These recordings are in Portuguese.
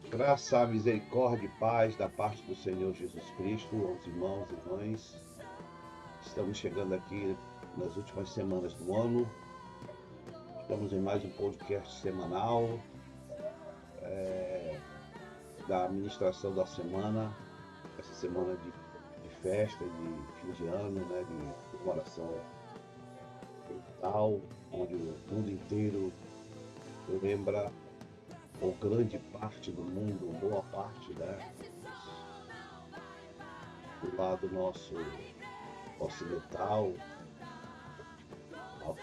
Graça, misericórdia e paz da parte do Senhor Jesus Cristo aos irmãos e irmãs. Estamos chegando aqui nas últimas semanas do ano. Estamos em mais um podcast semanal da administração da semana, essa semana de festa, de fim de ano, né, de comemoração de Natal, onde o mundo inteiro lembra, ou grande parte do mundo, boa parte, né, do lado nosso ocidental,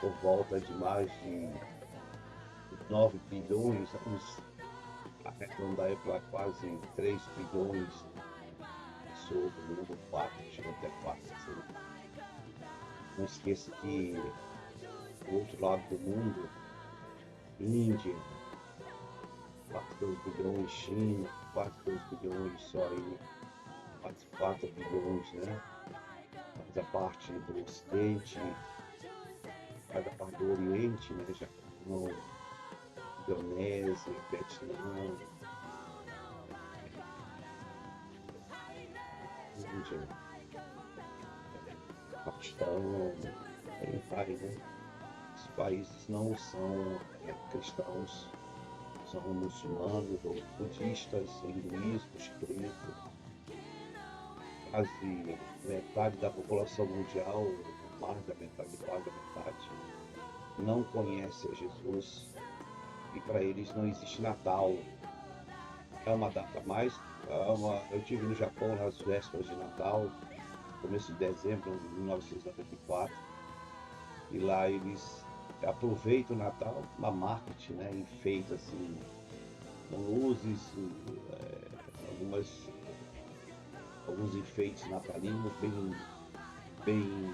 por volta de mais de 9 bilhões, vamos arredondar aí para quase 3 bilhões de pessoas no mundo, 4, chega até 4. Assim. Não esqueça que do outro lado do mundo, Índia, 4,2 bilhões, China, 4,2 bilhões, só aí, quase 4 bilhões, né? Faz a parte do Ocidente, faz a parte do Oriente, né? Japão, Indonésia, Vietnã, Índia, Paquistão, aí vai, né? Os países não são cristãos, são muçulmanos ou budistas, hinduísmos, pretos, quase metade da população mundial, mais da metade, quase da metade, não conhece a Jesus e para eles não existe Natal. É uma data mais. Eu estive no Japão nas vésperas de Natal, começo de dezembro de 1994, e lá eles aproveitam o Natal, uma marketing, né, enfeita assim, com luzes, algumas, alguns enfeites natalinos bem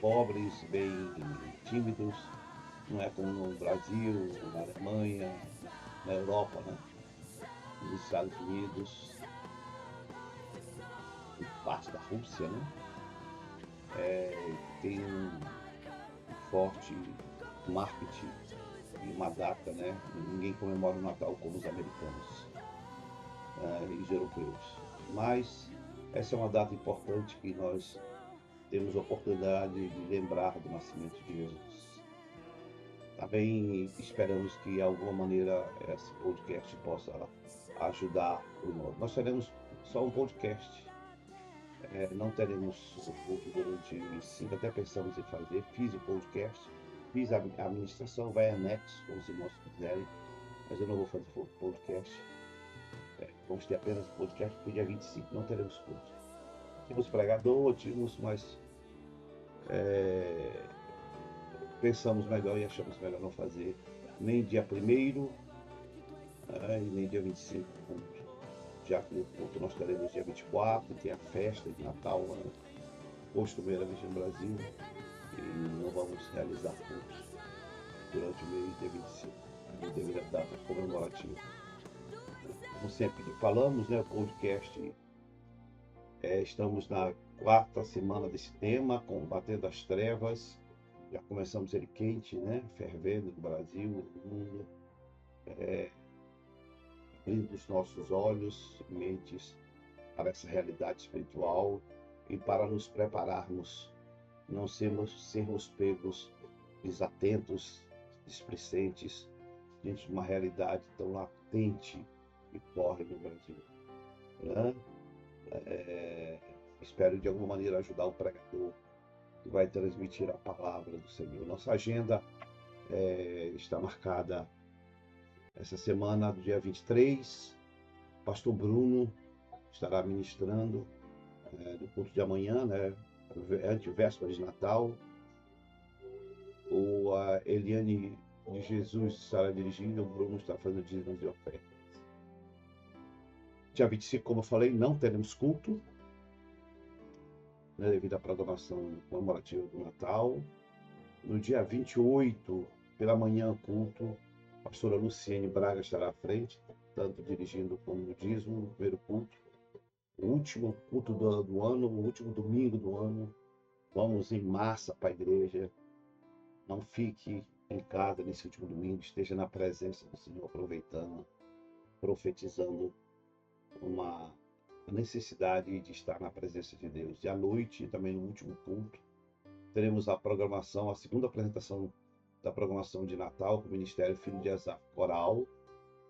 pobres, bem tímidos, não é como no Brasil, na Alemanha, na Europa, né, nos Estados Unidos, em parte da Rússia, né, tem um forte marketing e uma data, né? Ninguém comemora o Natal como os americanos e os europeus. Mas essa é uma data importante que nós temos a oportunidade de lembrar do nascimento de Jesus. Também esperamos que de alguma maneira esse podcast possa ajudar o nós. Nós teremos só um podcast, não teremos o culto durante o ensino, até pensamos em fazer. Fiz o podcast, fiz a administração, vai anexo, como os irmãos quiserem, mas eu não vou fazer podcast. Vamos ter apenas o podcast, porque dia 25 não teremos culto. Tínhamos pregador, tínhamos, mas pensamos melhor e achamos melhor não fazer nem dia 1º, e nem dia 25 culto. Já que o culto nós teremos dia 24, tem a festa de Natal, costumeiramente no Brasil, e não vamos realizar cultos durante o mês de 25, devido à data comemorativa. Como sempre falamos, né, o podcast, estamos na quarta semana desse tema, combatendo as trevas. Já começamos ele quente, né, fervendo no Brasil, no mundo, abrindo os nossos olhos e mentes para essa realidade espiritual e para nos prepararmos, não sermos pegos desatentos, displicentes, diante de uma realidade tão latente que corre no Brasil, né? Espero de alguma maneira ajudar o pregador que vai transmitir a palavra do Senhor. Nossa agenda está marcada essa semana, do dia 23. Pastor Bruno estará ministrando no culto de amanhã, né? Véspera de Natal. A Eliane de Jesus estará dirigindo, o Bruno está fazendo dízimos de oferta. Dia 25, como eu falei, não teremos culto, né, devido à programação comemorativa do Natal. No dia 28, pela manhã, culto, a pastora Luciene Braga estará à frente, tanto dirigindo como no dízimo, no primeiro culto. O último culto do ano, o último domingo do ano, vamos em massa para a igreja. Não fique em casa nesse último domingo, esteja na presença do Senhor, aproveitando. profetizando uma necessidade de estar na presença de Deus. E à noite, também no último culto, teremos a programação, a segunda apresentação da programação de Natal com o Ministério Filho de Asaf Coral,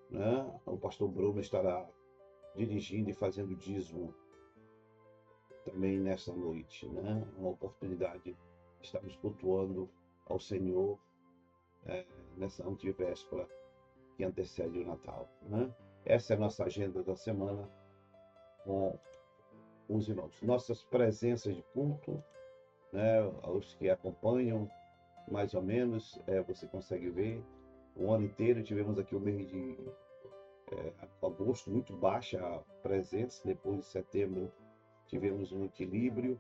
né? O pastor Bruno estará dirigindo e fazendo dízimo também nessa noite, né? Uma oportunidade de estarmos cultuando ao Senhor nessa antivéspera que antecede o Natal, né? Essa é a nossa agenda da semana com os irmãos. Nossas presenças de culto, né? Os que acompanham, mais ou menos, você consegue ver. O ano inteiro tivemos aqui o mês de agosto muito baixa a presença, depois de setembro tivemos um equilíbrio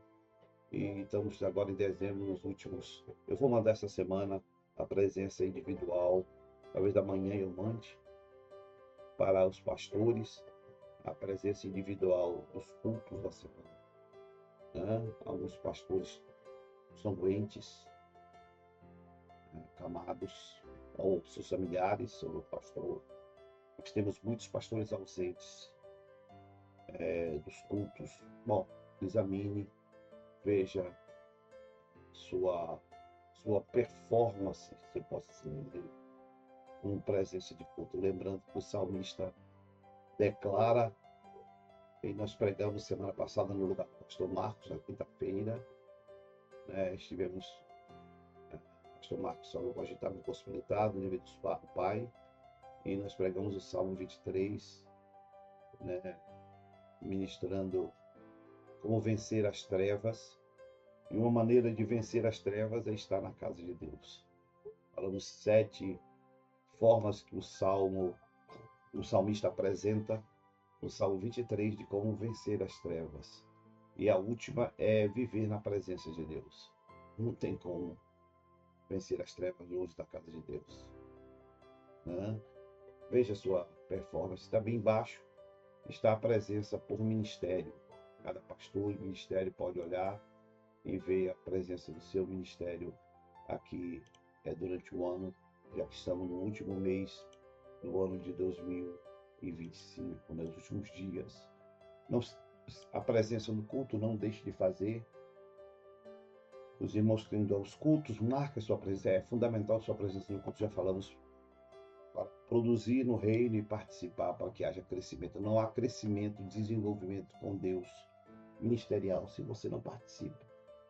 e estamos agora em dezembro nos últimos. Eu vou mandar essa semana a presença individual, talvez da manhã eu mande para os pastores a presença individual dos cultos da semana, né? Alguns pastores são doentes, né, acamados, ou seus familiares, ou o pastor. Nós temos muitos pastores ausentes dos cultos. Bom, examine, veja sua performance, se eu posso assim dizer, com presença de culto. Lembrando que o salmista declara, e nós pregamos semana passada no lugar do pastor Marcos, na quinta-feira, né, estivemos, o pastor Marcos só hoje estava impossibilitado devido ao pai, e nós pregamos o Salmo 23, né, ministrando como vencer as trevas. E uma maneira de vencer as trevas é estar na casa de Deus. Falamos 7 formas que o salmista apresenta no Salmo 23 de como vencer as trevas. E a última é viver na presença de Deus. Não tem como vencer as trevas longe da casa de Deus, né? Veja a sua performance. Está bem embaixo, está a presença por ministério. Cada pastor e ministério pode olhar e ver a presença do seu ministério aqui durante o ano, já que estamos no último mês do ano de 2025, nos últimos dias. A presença no culto não deixe de fazer. Os irmãos que indo aos cultos, marque a sua presença. É fundamental a sua presença no culto, já falamos, para produzir no reino e participar para que haja crescimento. Não há crescimento, desenvolvimento com Deus ministerial se você não participa.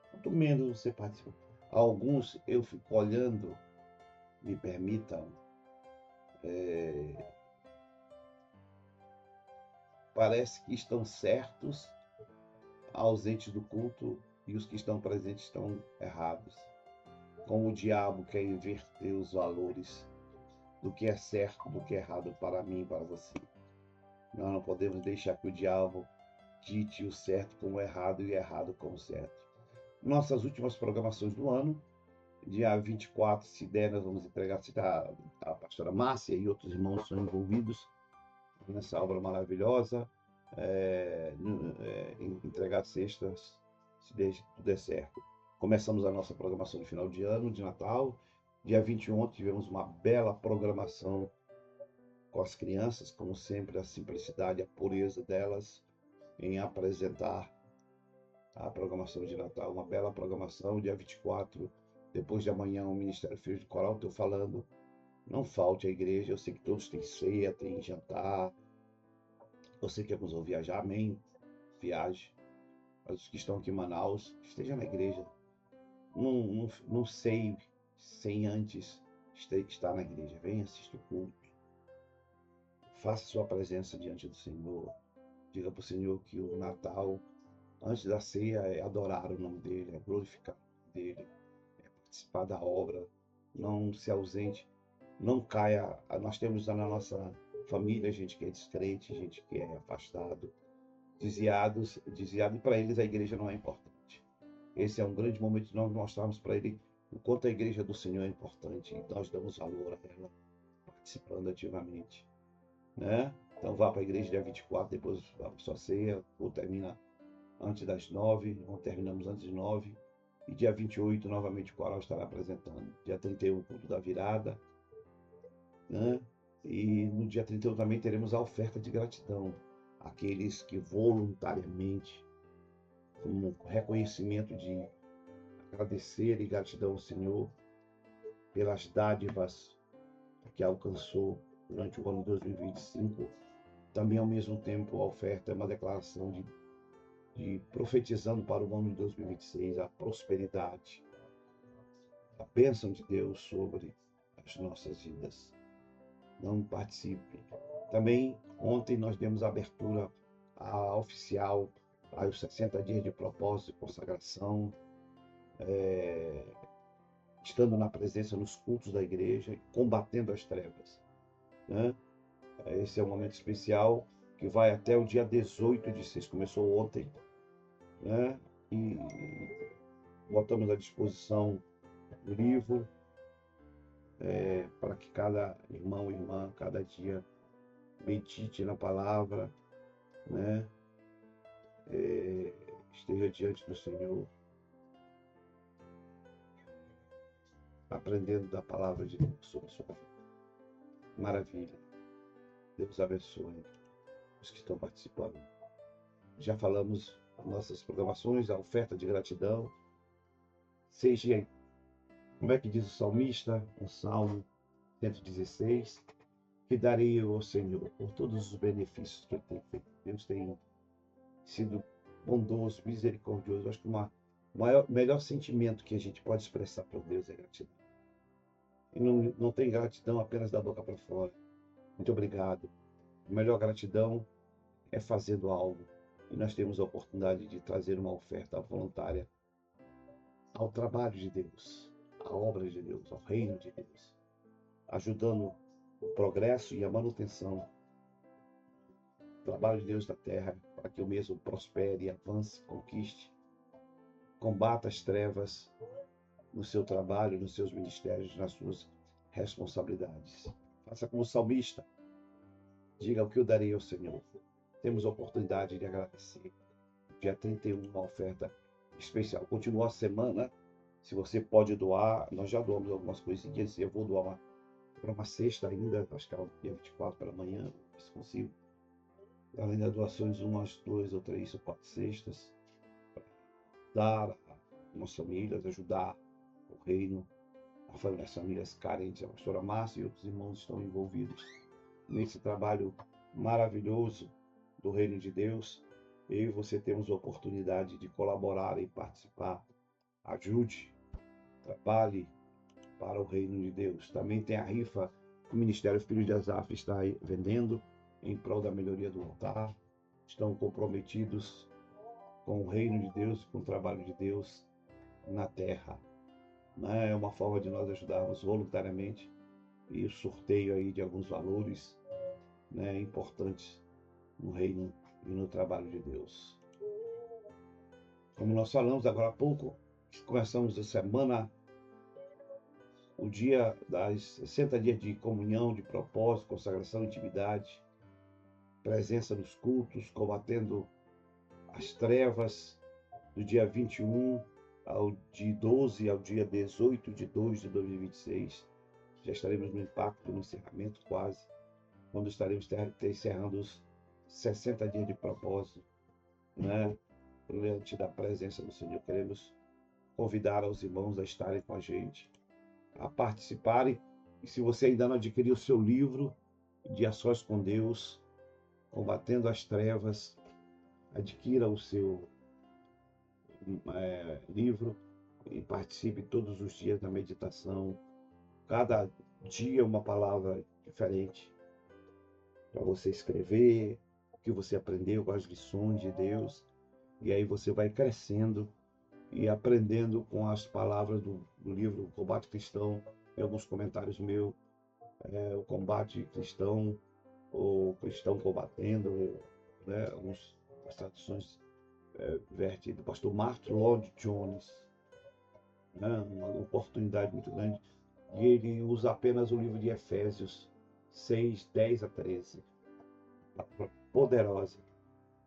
Quanto menos você participa. Alguns eu fico olhando, me permitam, parece que estão certos, ausentes do culto, e os que estão presentes estão errados. Como o diabo quer inverter os valores do que é certo, do que é errado para mim e para você. Nós não podemos deixar que o diabo dite o certo como errado e o errado como certo. Nossas últimas programações do ano, dia 24, se der, nós vamos entregar, a pastora Márcia e outros irmãos são envolvidos nessa obra maravilhosa, entregar cestas, se tudo der certo. Começamos a nossa programação de final de ano, de Natal. Dia 21 tivemos uma bela programação com as crianças, como sempre, a simplicidade, a pureza delas em apresentar a programação de Natal, uma bela programação. Dia 24, depois de amanhã, o Ministério Filho de Coral, estou falando, não falte à igreja. Eu sei que todos têm ceia, têm jantar. Você que vão viajar, amém, viaje. Mas os que estão aqui em Manaus, esteja na igreja. Não sei sem antes estar na igreja. Venha assistir o culto. Faça sua presença diante do Senhor. Diga para o Senhor que o Natal, antes da ceia, é adorar o nome dEle, é glorificar o nome dEle, é participar da obra. Não se ausente, não caia. Nós temos na nossa família gente que é descrente, gente que é afastado, desviado, e para eles a igreja não é importante. Esse é um grande momento de nós mostrarmos para ele o quanto a igreja do Senhor é importante e nós damos valor a ela, participando ativamente, né? Então vá para a igreja dia 24, depois vá para a sua ceia, ou termina antes das 9, ou terminamos antes de 9, e dia 28 novamente o coral estará apresentando. Dia 31, culto da virada, né? E no dia 31 também teremos a oferta de gratidão. Aqueles que voluntariamente, como reconhecimento de agradecer e gratidão ao Senhor pelas dádivas que alcançou durante o ano de 2025. Também, ao mesmo tempo, a oferta é uma declaração de profetizando para o ano de 2026 a prosperidade, a bênção de Deus sobre as nossas vidas. Não participe. Também, ontem, nós demos a abertura oficial aos 60 dias de propósito e consagração, estando na presença nos cultos da igreja, combatendo as trevas, né? Esse é um momento especial que vai até o dia 18 de 6, começou ontem, né? E botamos à disposição o livro, para que cada irmão e irmã, cada dia, medite na palavra, né? Esteja diante do Senhor, aprendendo da palavra de Deus sobre a sua vida. Maravilha. Deus abençoe os que estão participando. Já falamos nossas programações, a oferta de gratidão. Seja, como é que diz o salmista, no Salmo 116, que darei eu ao Senhor por todos os benefícios que Ele tem feito. Deus tem sido bondoso, misericordioso. Eu acho que o melhor sentimento que a gente pode expressar para Deus é gratidão. E não tem gratidão apenas da boca para fora. Muito obrigado. A melhor gratidão é fazendo algo. E nós temos a oportunidade de trazer uma oferta voluntária ao trabalho de Deus, à obra de Deus, ao reino de Deus, ajudando o progresso e a manutenção do trabalho de Deus na terra, para que o mesmo prospere, avance, conquiste, combata as trevas no seu trabalho, nos seus ministérios, nas suas responsabilidades. Faça como salmista, diga o que eu darei ao Senhor. Temos a oportunidade de agradecer. Dia 31, uma oferta especial. Continua a semana. Se você pode doar, nós já doamos algumas coisinhas. Eu vou doar para uma sexta ainda, acho que é o dia 24 pela manhã, se consigo. Além das doações, umas 2 ou 3 ou 4 cestas, para dar a umas famílias, ajudar o reino, as famílias carentes. A pastora Márcia e outros irmãos estão envolvidos nesse trabalho maravilhoso do reino de Deus. Eu e você temos a oportunidade de colaborar e participar. Ajude, trabalhe para o reino de Deus. Também tem a rifa que o Ministério Filho de Asaf está aí vendendo em prol da melhoria do altar. Estão comprometidos com o reino de Deus, com o trabalho de Deus na terra. É uma forma de nós ajudarmos voluntariamente, e o sorteio aí de alguns valores, né, importantes no reino e no trabalho de Deus. Como nós falamos agora há pouco, começamos a semana, o dia das 60 dias de comunhão, de propósito, consagração, intimidade, presença nos cultos, combatendo as trevas, do dia 21 de 12 ao dia 18 de 2 de 2026. Já estaremos no impacto, no encerramento quase, quando estaremos encerrando os 60 dias de propósito, né? Diante da presença do Senhor. Queremos convidar os irmãos a estarem com a gente, a participarem. E se você ainda não adquiriu o seu livro de A Sós com Deus, Combatendo as Trevas, adquira o seu livro e participe todos os dias da meditação. Cada dia uma palavra diferente para você escrever o que você aprendeu com as lições de Deus. E aí você vai crescendo e aprendendo com as palavras do livro Combate Cristão, e alguns comentários meus, o combate cristão, ou cristão combatendo, né? As traduções verte do pastor Martin Lloyd Jones, né? Uma oportunidade muito grande. E ele usa apenas o livro de Efésios 6, 10 a 13, poderosa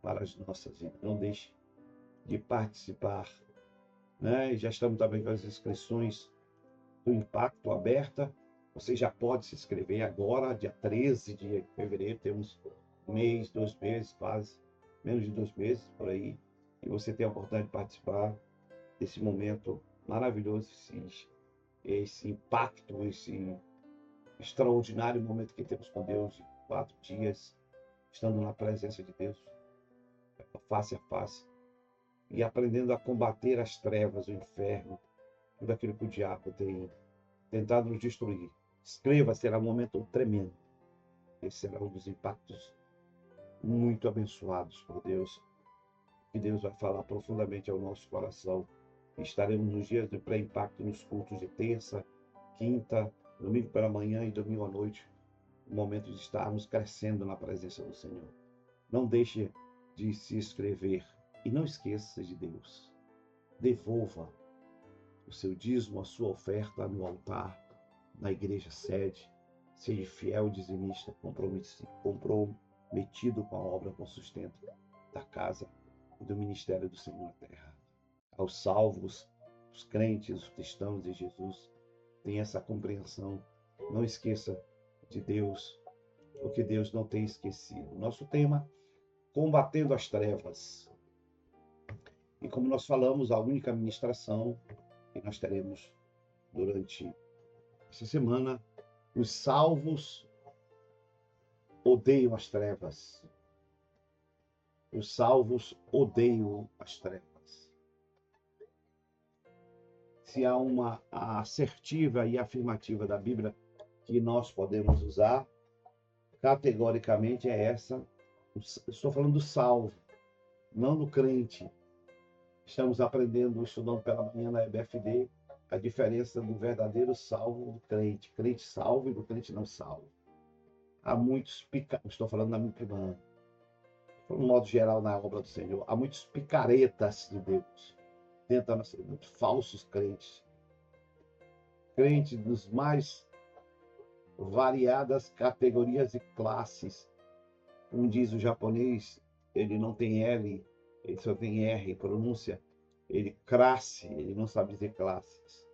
para as nossas vidas. Não deixe de participar, né? E já estamos também com as inscrições do Impacto aberta. Você já pode se inscrever agora, dia 13 de fevereiro, temos um mês, 2 meses, quase, menos de 2 meses por aí, e você tem a oportunidade de participar desse momento maravilhoso, esse impacto, esse extraordinário momento que temos com Deus, de 4 dias, estando na presença de Deus, face a face, e aprendendo a combater as trevas, o inferno, tudo aquilo que o diabo tem tentado nos destruir. Escreva, será um momento tremendo. Esse será um dos impactos muito abençoados por Deus, que Deus vai falar profundamente ao nosso coração. Estaremos nos dias de pré-impacto nos cultos de terça, quinta, domingo pela manhã e domingo à noite, o momento de estarmos crescendo na presença do Senhor. Não deixe de se inscrever e não esqueça de Deus. Devolva o seu dízimo, a sua oferta no altar, na igreja sede. Seja fiel dizimista, comprometido com a obra, com o sustento da casa e do ministério do Senhor na terra. Aos salvos, os crentes, os cristãos de Jesus, tenha essa compreensão. Não esqueça de Deus, porque Deus não tem esquecido. Nosso tema, combatendo as trevas. E como nós falamos, a única ministração que nós teremos durante essa semana, os salvos odeiam as trevas. Os salvos odeiam as trevas. Se há uma assertiva e afirmativa da Bíblia que nós podemos usar, categoricamente é essa. Estou falando do salvo, não do crente. Estamos aprendendo, estudando pela manhã na EBFD, a diferença do verdadeiro salvo do crente. Crente salvo e do crente não salvo. Há muitos estou falando na minha irmã, de um modo geral na obra do Senhor, há muitos picaretas de Deus dentro da nossa vida, muitos falsos crentes. Crentes dos mais variadas categorias e classes. Como diz o japonês, ele não tem L, ele só tem R, pronúncia. Ele classe, ele não sabe dizer classes.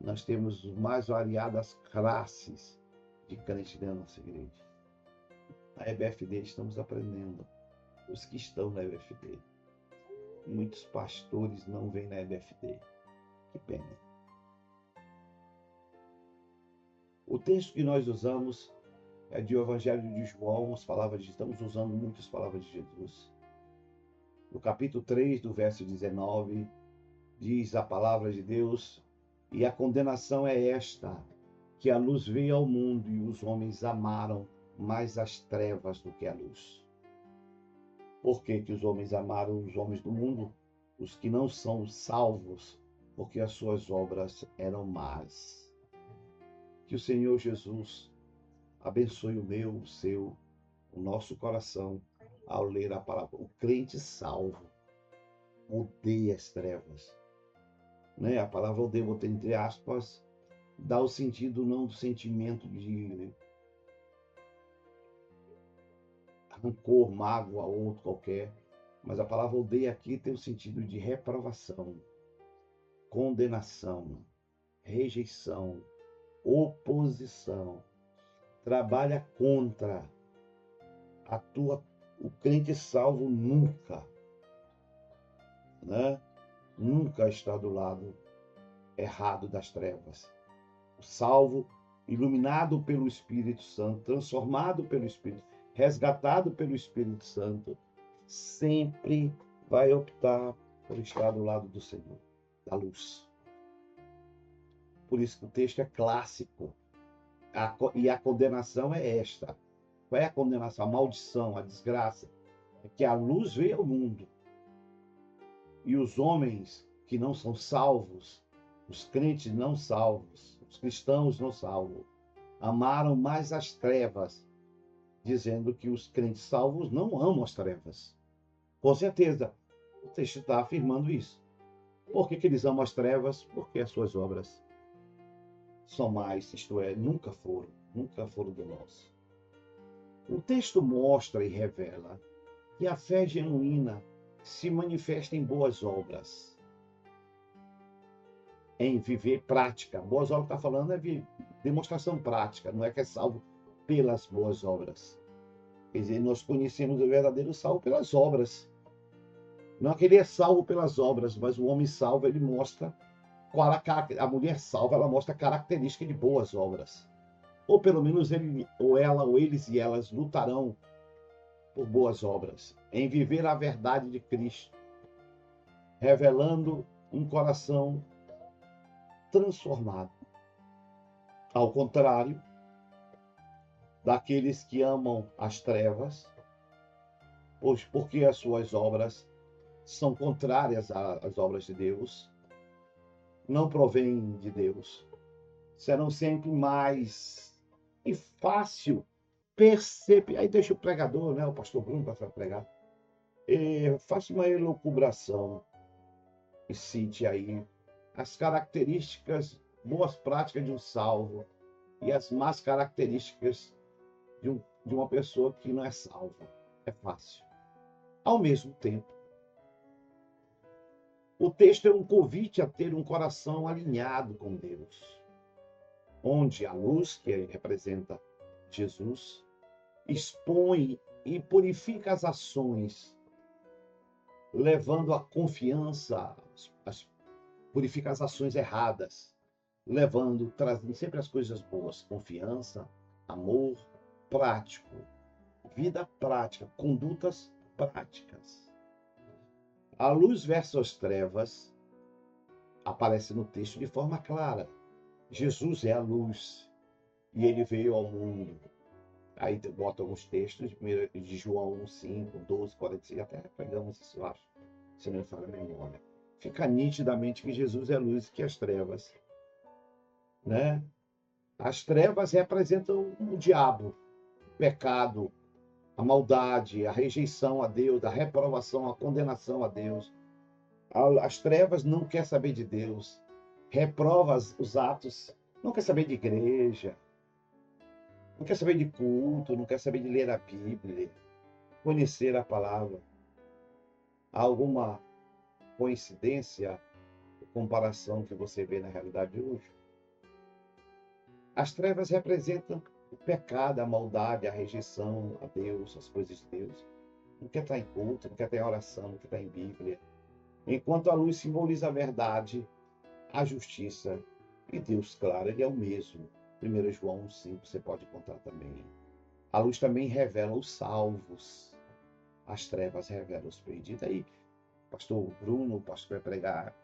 Nós temos mais variadas classes de crentes dentro da nossa igreja. Na EBFD estamos aprendendo. Os que estão na EBFD. Muitos pastores não vêm na EBFD. Que pena. O texto que nós usamos é do Evangelho de João, estamos usando muitas palavras de Jesus. No capítulo 3, do verso 19, diz a palavra de Deus: e a condenação é esta, que a luz veio ao mundo e os homens amaram mais as trevas do que a luz. Por que os homens amaram os homens do mundo, os que não são salvos? Porque as suas obras eram más. Que o Senhor Jesus abençoe o meu, o seu, o nosso coração ao ler a palavra. O crente salvo odeia as trevas. Né? A palavra odeia, botei entre aspas, dá o sentido não do sentimento de rancor, mágoa a outro qualquer, mas a palavra odeia aqui tem o sentido de reprovação, condenação, rejeição, oposição. Trabalha contra o crente salvo nunca, né? Nunca está do lado errado das trevas. O salvo, iluminado pelo Espírito Santo, transformado pelo Espírito, resgatado pelo Espírito Santo, sempre vai optar por estar do lado do Senhor, da luz. Por isso que o texto é clássico. E a condenação é esta. Qual é a condenação? A maldição, a desgraça. É que a luz veio ao mundo. E os homens que não são salvos, os crentes não salvos, os cristãos não salvos, amaram mais as trevas, dizendo que os crentes salvos não amam as trevas. Com certeza, o texto está afirmando isso. Por que eles amam as trevas? Porque as suas obras são mais, isto é, nunca foram do nosso. O texto mostra e revela que a fé genuína se manifesta em boas obras. em viver prática. Boas obras está falando é demonstração prática, não é que é salvo pelas boas obras. Quer dizer, nós conhecemos o verdadeiro salvo pelas obras. Não é que ele é salvo pelas obras, mas o homem salvo, ele mostra qual a mulher salva, ela mostra a característica de boas obras. Ou pelo menos ele, ou ela, ou eles e elas lutarão por boas obras, em viver a verdade de Cristo, revelando um coração transformado. Ao contrário daqueles que amam as trevas, pois porque as suas obras são contrárias às obras de Deus, não provêm de Deus, serão sempre mais e fácil perceber. Aí deixa o pregador, né, o pastor Bruno para pregar, faça uma elucubração e cite aí as características, boas práticas de um salvo e as más características de uma pessoa que não é salva. É fácil. Ao mesmo tempo, o texto é um convite a ter um coração alinhado com Deus, onde a luz, que representa Jesus, expõe e purifica as ações, levando a confiança, purifica as ações erradas, trazendo sempre as coisas boas, confiança, amor, prático, vida prática, condutas práticas. A luz versus as trevas aparece no texto de forma clara. Jesus é a luz e ele veio ao mundo. Aí bota alguns textos de João 5, 12, 46, até pegamos isso, eu acho, se não me falha a memória. Fica nitidamente que Jesus é a luz e que as trevas, né? As trevas representam o diabo, o pecado, a maldade, a rejeição a Deus, a reprovação, a condenação a Deus. As trevas não quer saber de Deus, reprova os atos, não quer saber de igreja, não quer saber de culto, não quer saber de ler a Bíblia, conhecer a palavra. Há alguma coincidência, comparação que você vê na realidade de hoje? As trevas representam o pecado, a maldade, a rejeição a Deus, as coisas de Deus. Não quer estar em culto, não quer estar em oração, não quer estar em Bíblia. Enquanto a luz simboliza a verdade, a justiça e Deus, claro, ele é o mesmo. 1 João 5, você pode encontrar também. A luz também revela os salvos. As trevas revelam os perdidos. Aí, pastor Bruno, o pastor vai pregar,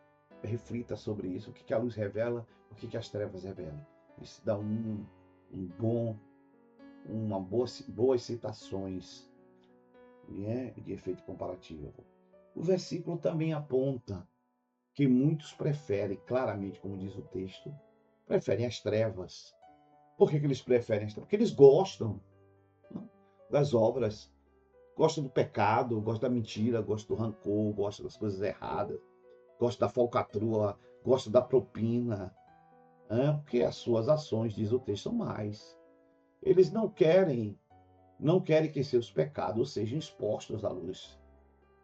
reflita sobre isso. O que a luz revela, o que as trevas revelam. Isso dá boas citações, né, de efeito comparativo. O versículo também aponta que muitos preferem, claramente, como diz o texto, preferem as trevas. Por que eles preferem as trevas? Porque eles gostam, né, das obras, gostam do pecado, gostam da mentira, gostam do rancor, gostam das coisas erradas, gostam da falcatrua, gostam da propina, né? Porque as suas ações, diz o texto, são mais. Eles não querem que seus pecados sejam expostos à luz.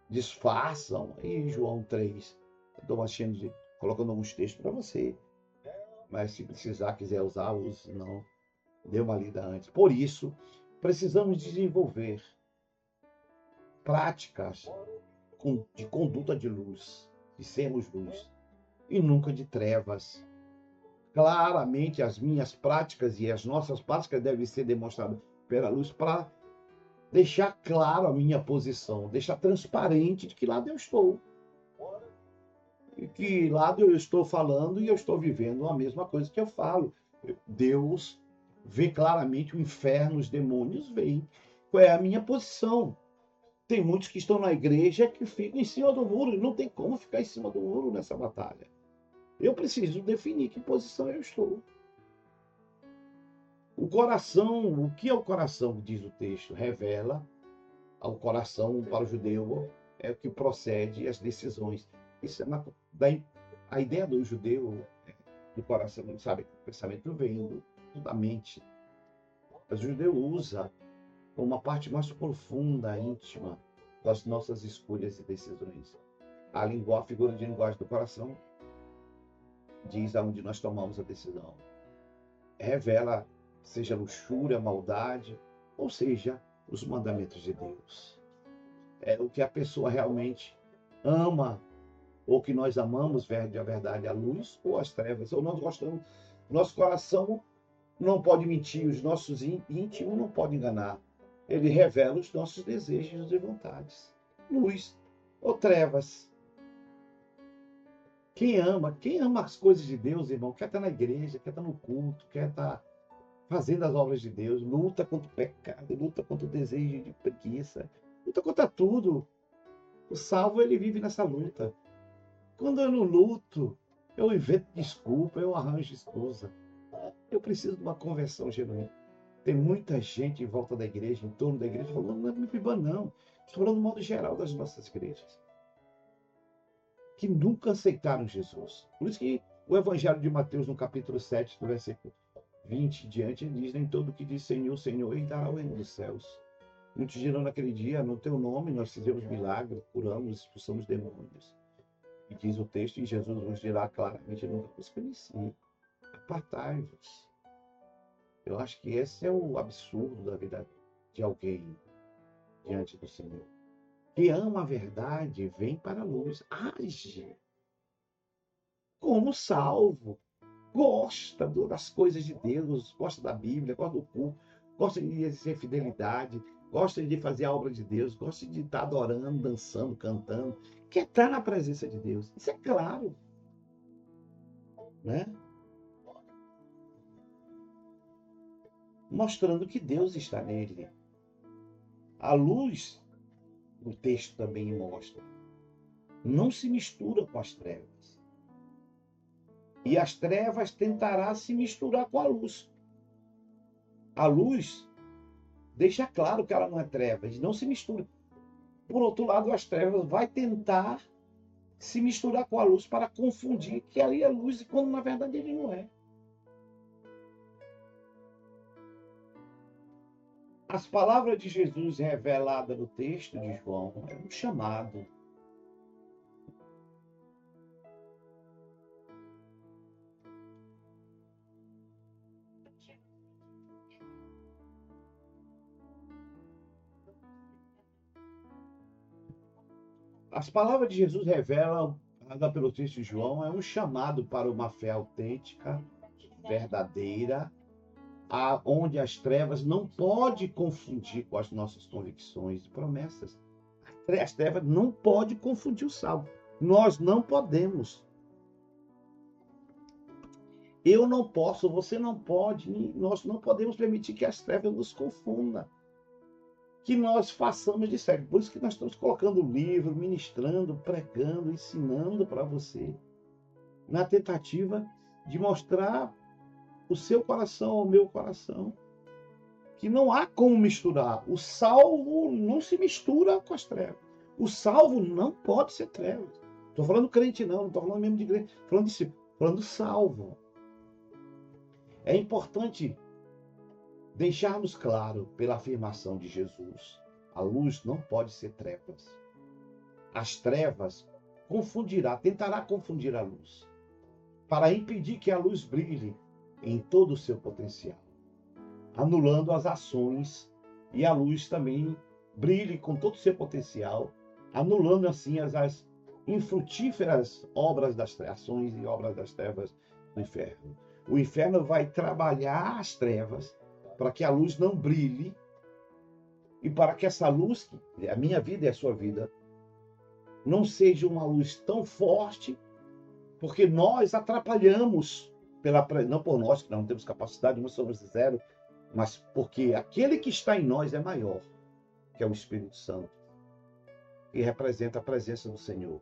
Disfarçam. E João 3, estou colocando alguns textos para você. Mas se precisar, quiser usar, use. Não, dê uma lida antes. Por isso, precisamos desenvolver práticas de conduta de luz, de sermos luz, e nunca de trevas. Claramente, as minhas práticas e as nossas práticas devem ser demonstradas pela luz para deixar claro a minha posição, deixar transparente de que lado eu estou. E que lado eu estou falando e eu estou vivendo a mesma coisa que eu falo. Deus vê claramente o inferno, os demônios veem. Qual é a minha posição? Tem muitos que estão na igreja que ficam em cima do muro, e não tem como ficar em cima do muro nessa batalha. Eu preciso definir que posição eu estou. O coração, o que é o coração, diz o texto, revela ao coração para o judeu, é o que procede as decisões. Isso é a ideia do judeu, do coração, sabe? O pensamento vem da mente. Mas o judeu usa uma parte mais profunda, íntima, das nossas escolhas e decisões. A figura de linguagem do coração diz aonde nós tomamos a decisão. Revela, seja luxúria, maldade, ou seja, os mandamentos de Deus. É o que a pessoa realmente ama, ou que nós amamos, de a verdade, a luz ou as trevas, ou nós gostamos. Nosso coração não pode mentir, os nossos íntimos não podem enganar. Ele revela os nossos desejos e vontades. Luz ou trevas. Quem ama as coisas de Deus, irmão, quer estar na igreja, quer estar no culto, quer estar fazendo as obras de Deus, luta contra o pecado, luta contra o desejo de preguiça, luta contra tudo. O salvo, ele vive nessa luta. Quando eu não luto, eu invento desculpa, eu arranjo escusa. Eu preciso de uma conversão genuína. Tem muita gente em volta da igreja, em torno da igreja, falando, não é Mipiba, não. Estou falando do modo geral das nossas igrejas, que nunca aceitaram Jesus. Por isso que o Evangelho de Mateus, no capítulo 7, do versículo 20 em diante, ele diz, nem todo que diz Senhor, Senhor, herdará o reino dos céus. Muitos dirão naquele dia, no teu nome nós fizemos milagres, curamos, expulsamos demônios. E diz o texto, e Jesus nos dirá claramente, eu nunca vos conheci. Apartai-vos. Eu acho que esse é o absurdo da vida de alguém diante do Senhor. Que ama a verdade, vem para a luz, age como salvo, gosta das coisas de Deus, gosta da Bíblia, gosta do culto, gosta de exercer fidelidade, gosta de fazer a obra de Deus, gosta de estar adorando, dançando, cantando, quer estar na presença de Deus. Isso é claro, né? Mostrando que Deus está nele. A luz, o texto também mostra, não se mistura com as trevas. E as trevas tentará se misturar com a luz. A luz deixa claro que ela não é trevas, não se mistura. Por outro lado, as trevas vai tentar se misturar com a luz para confundir que ali é luz, quando na verdade ele não é. As palavras de Jesus reveladas no texto de João é um chamado. As palavras de Jesus revelam, pelo texto de João, é um chamado para uma fé autêntica, verdadeira, onde as trevas não podem confundir com as nossas convicções e promessas. As trevas não podem confundir o salvo. Nós não podemos. Eu não posso, você não pode, nós não podemos permitir que as trevas nos confundam. Que nós façamos de certo. Por isso que nós estamos colocando o livro, ministrando, pregando, ensinando para você, na tentativa de mostrar o seu coração ao meu coração, que não há como misturar. O salvo não se mistura com as trevas. O salvo não pode ser trevas. Estou falando crente não estou falando mesmo de crente, estou falando de si, falando salvo. É importante deixarmos claro pela afirmação de Jesus, a luz não pode ser trevas. As trevas tentará confundir a luz, para impedir que a luz brilhe em todo o seu potencial, anulando as ações, e a luz também brilhe com todo o seu potencial, anulando assim as infrutíferas obras das ações e obras das trevas do inferno. O inferno vai trabalhar as trevas para que a luz não brilhe e para que essa luz, a minha vida e a sua vida, não seja uma luz tão forte, porque nós atrapalhamos, não por nós, que não temos capacidade, nós somos zero, mas porque aquele que está em nós é maior, que é o Espírito Santo, que representa a presença do Senhor.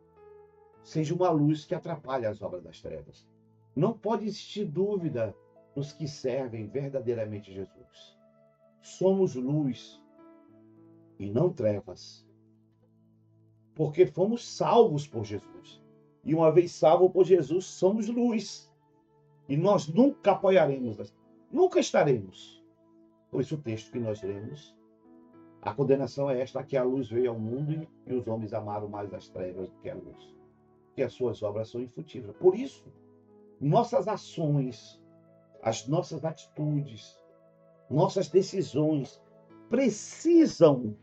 Seja uma luz que atrapalhe as obras das trevas. Não pode existir dúvida nos que servem verdadeiramente Jesus. Somos luz e não trevas, porque fomos salvos por Jesus. E uma vez salvos por Jesus, somos luz. E nós nunca apoiaremos, nunca estaremos. Por isso o texto que nós lemos, a condenação é esta, que a luz veio ao mundo e os homens amaram mais as trevas do que a luz, que as suas obras são infrutíferas. Por isso, nossas ações, as nossas atitudes, nossas decisões precisam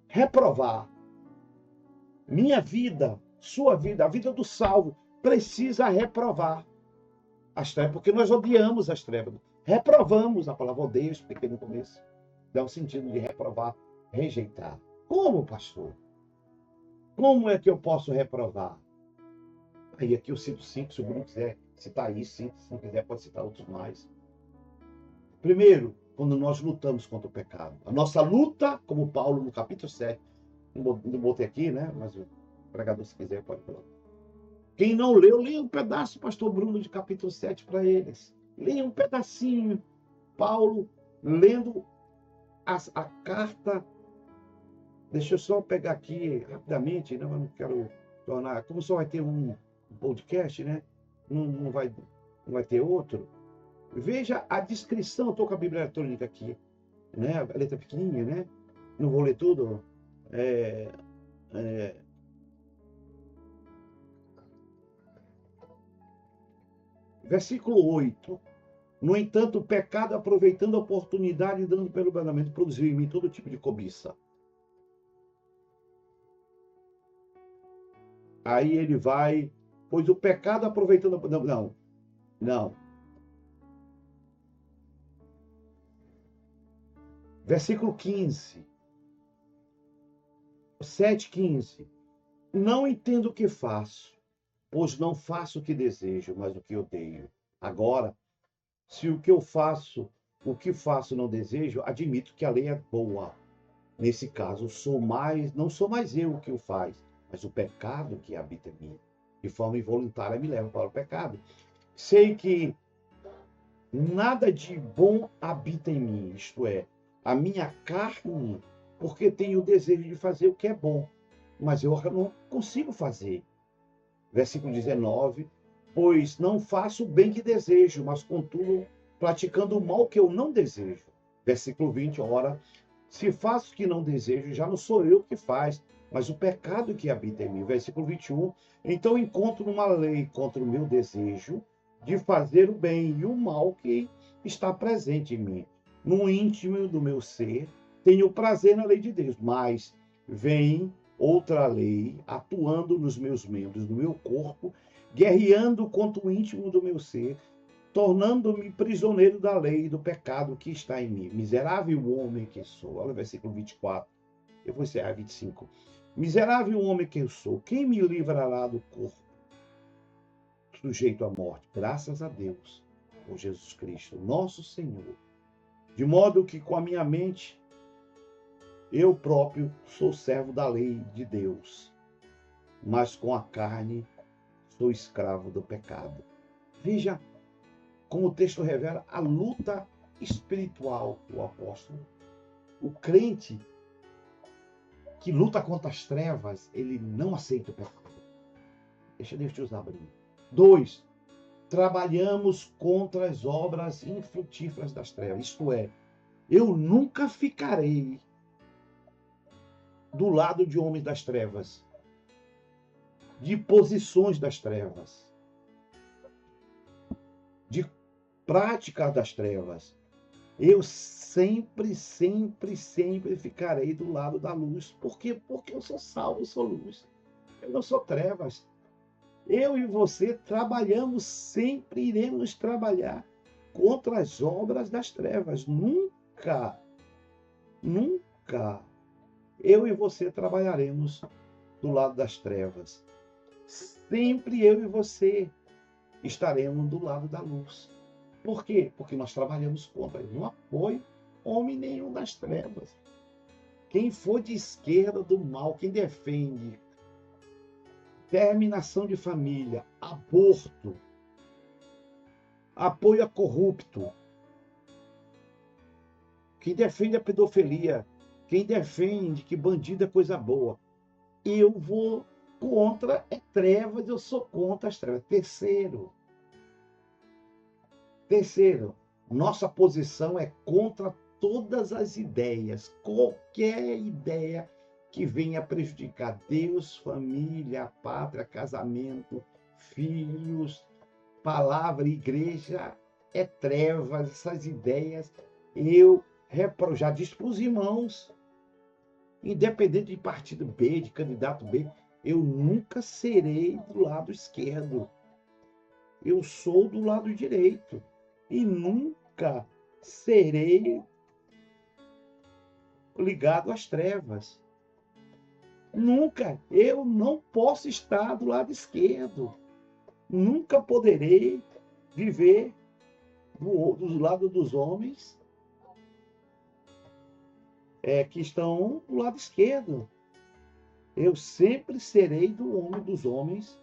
reprovar. Minha vida, sua vida, a vida do salvo precisa reprovar as trevas, porque nós odiamos as trevas. Reprovamos, a palavra odeio, expliquei no começo. Dá um sentido de reprovar, rejeitar. Como, pastor? Como é que eu posso reprovar? Aí aqui eu cito 5, se o Bruno quiser citar aí 5, se não quiser pode citar outros mais. Primeiro, quando nós lutamos contra o pecado. A nossa luta, como Paulo no capítulo 7, não botei aqui, né? Mas o pregador, se quiser, pode colocar. Quem não leu, leia um pedaço, pastor Bruno, de capítulo 7 para eles. Leia um pedacinho. Paulo lendo a carta. Deixa eu só pegar aqui rapidamente, né? Eu não quero tornar. Como só vai ter um podcast, né? Não vai ter outro. Veja a descrição. Eu estou com a Bíblia eletrônica aqui, né? A letra pequenininha, né? Não vou ler tudo. Versículo 8. No entanto, o pecado, aproveitando a oportunidade e dando pelo mandamento, produziu em mim todo tipo de cobiça. Aí ele vai, pois o pecado aproveitando... Não. Versículo 15. 7:15. Não entendo o que faço, pois não faço o que desejo, mas o que odeio. Agora, se o que faço não desejo, admito que a lei é boa. Nesse caso, não sou mais eu que o faz, mas o pecado que habita em mim. De forma involuntária me leva para o pecado. Sei que nada de bom habita em mim, isto é, a minha carne, porque tenho o desejo de fazer o que é bom, mas eu não consigo fazer. Versículo 19, pois não faço o bem que desejo, mas contudo praticando o mal que eu não desejo. Versículo 20, ora, se faço o que não desejo, já não sou eu que faz, mas o pecado que habita em mim. Versículo 21, então encontro uma lei contra o meu desejo de fazer o bem e o mal que está presente em mim. No íntimo do meu ser, tenho prazer na lei de Deus, mas vem outra lei atuando nos meus membros, no meu corpo, guerreando contra o íntimo do meu ser, tornando-me prisioneiro da lei e do pecado que está em mim. Miserável homem que sou. Olha o versículo 24. Eu vou encerrar 25. Miserável homem que eu sou, quem me livrará do corpo sujeito à morte? Graças a Deus, por Jesus Cristo, nosso Senhor. De modo que com a minha mente eu próprio sou servo da lei de Deus, mas com a carne sou escravo do pecado. Veja como o texto revela a luta espiritual do apóstolo. O crente que luta contra as trevas, ele não aceita o pecado. Deixa Deus te usar, Bruno. 2. Trabalhamos contra as obras infrutíferas das trevas. Isto é, eu nunca ficarei do lado de homens das trevas, de posições das trevas, de práticas das trevas. Eu sempre ficarei do lado da luz. Por quê? Porque eu sou salvo, eu sou luz. Eu não sou trevas. Eu e você trabalhamos, sempre iremos trabalhar contra as obras das trevas. Nunca eu e você trabalharemos do lado das trevas. Sempre eu e você estaremos do lado da luz. Por quê? Porque nós trabalhamos contra ele. Não apoio homem nenhum das trevas. Quem for de esquerda do mal, quem defende terminação de família, aborto, apoio a corrupto, quem defende a pedofilia, quem defende que bandido é coisa boa, eu vou contra trevas, eu sou contra as trevas. Terceiro, nossa posição é contra todas as ideias, qualquer ideia que venha prejudicar Deus, família, pátria, casamento, filhos, palavra, igreja, é trevas, essas ideias. Eu já disse para os irmãos, independente de partido B, de candidato B, eu nunca serei do lado esquerdo. Eu sou do lado direito. E nunca serei ligado às trevas. Nunca. Eu não posso estar do lado esquerdo. Nunca poderei viver do lado dos homens que estão do lado esquerdo. Eu sempre serei do homem dos homens.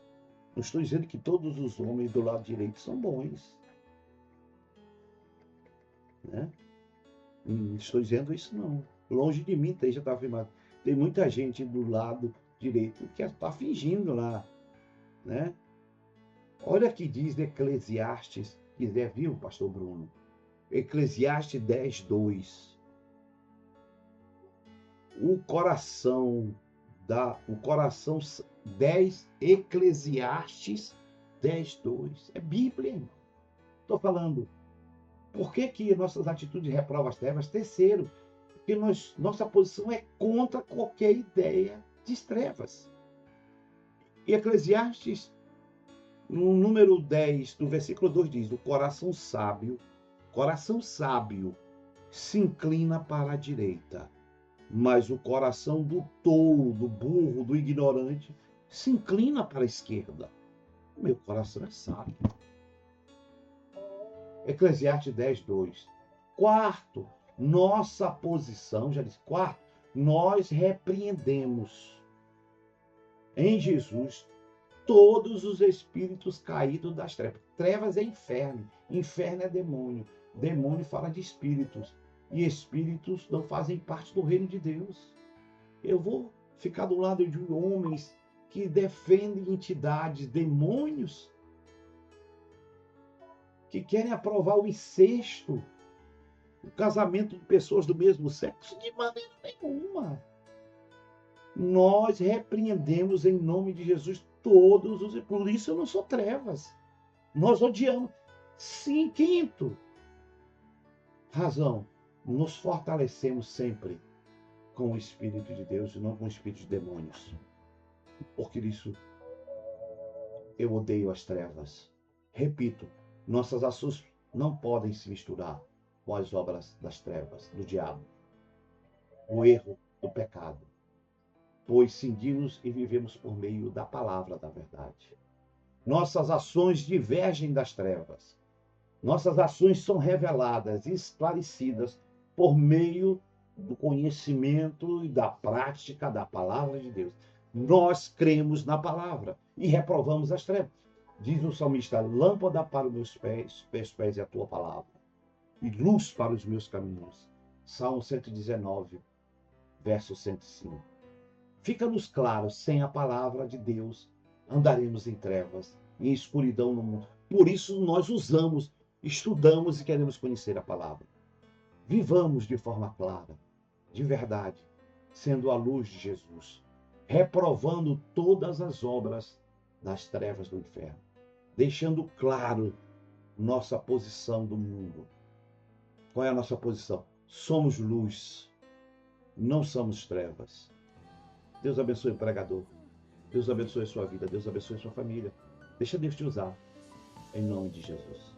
Não estou dizendo que todos os homens do lado direito são bons. Né? Não estou dizendo isso, não. Longe de mim, já está afirmado. Tem muita gente do lado direito que está fingindo lá. Né? Olha o que diz Eclesiastes, quiser, viu, pastor Bruno? Eclesiastes 10:2. O coração 10, Eclesiastes 10:2. É Bíblia, irmão. Estou falando. Por que nossas atitudes reprovam as trevas? Terceiro, porque nossa posição é contra qualquer ideia de trevas. E Eclesiastes, no número 10, do versículo 2, diz: o coração sábio se inclina para a direita, mas o coração do tolo, do burro, do ignorante, se inclina para a esquerda. O meu coração é sábio. Eclesiastes 10:2. Quarto, nossa posição, já disse, quarto, nós repreendemos em Jesus todos os espíritos caídos das trevas. Trevas é inferno, inferno é demônio, demônio fala de espíritos, e espíritos não fazem parte do reino de Deus. Eu vou ficar do lado de homens que defendem entidades, demônios, que querem aprovar o incesto, o casamento de pessoas do mesmo sexo? De maneira nenhuma. Nós repreendemos em nome de Jesus todos os... Por isso eu não sou trevas. Nós odiamos. Sim, quinto. Razão. Nos fortalecemos sempre com o Espírito de Deus e não com o Espírito de demônios. Porque isso eu odeio as trevas. Repito, nossas ações não podem se misturar com as obras das trevas, do diabo, o erro do pecado, pois seguimos e vivemos por meio da palavra da verdade. Nossas ações divergem das trevas. Nossas ações são reveladas e esclarecidas por meio do conhecimento e da prática da palavra de Deus. Nós cremos na palavra e reprovamos as trevas. Diz o salmista: lâmpada para os meus pés é a tua palavra, e luz para os meus caminhos. Salmo 119, verso 105. Fica-nos claro, sem a palavra de Deus, andaremos em trevas, em escuridão no mundo. Por isso nós usamos, estudamos e queremos conhecer a palavra. Vivamos de forma clara, de verdade, sendo a luz de Jesus, reprovando todas as obras das trevas do inferno, deixando claro nossa posição do mundo. Qual é a nossa posição? Somos luz, não somos trevas. Deus abençoe o pregador. Deus abençoe a sua vida. Deus abençoe a sua família. Deixa Deus te usar. Em nome de Jesus.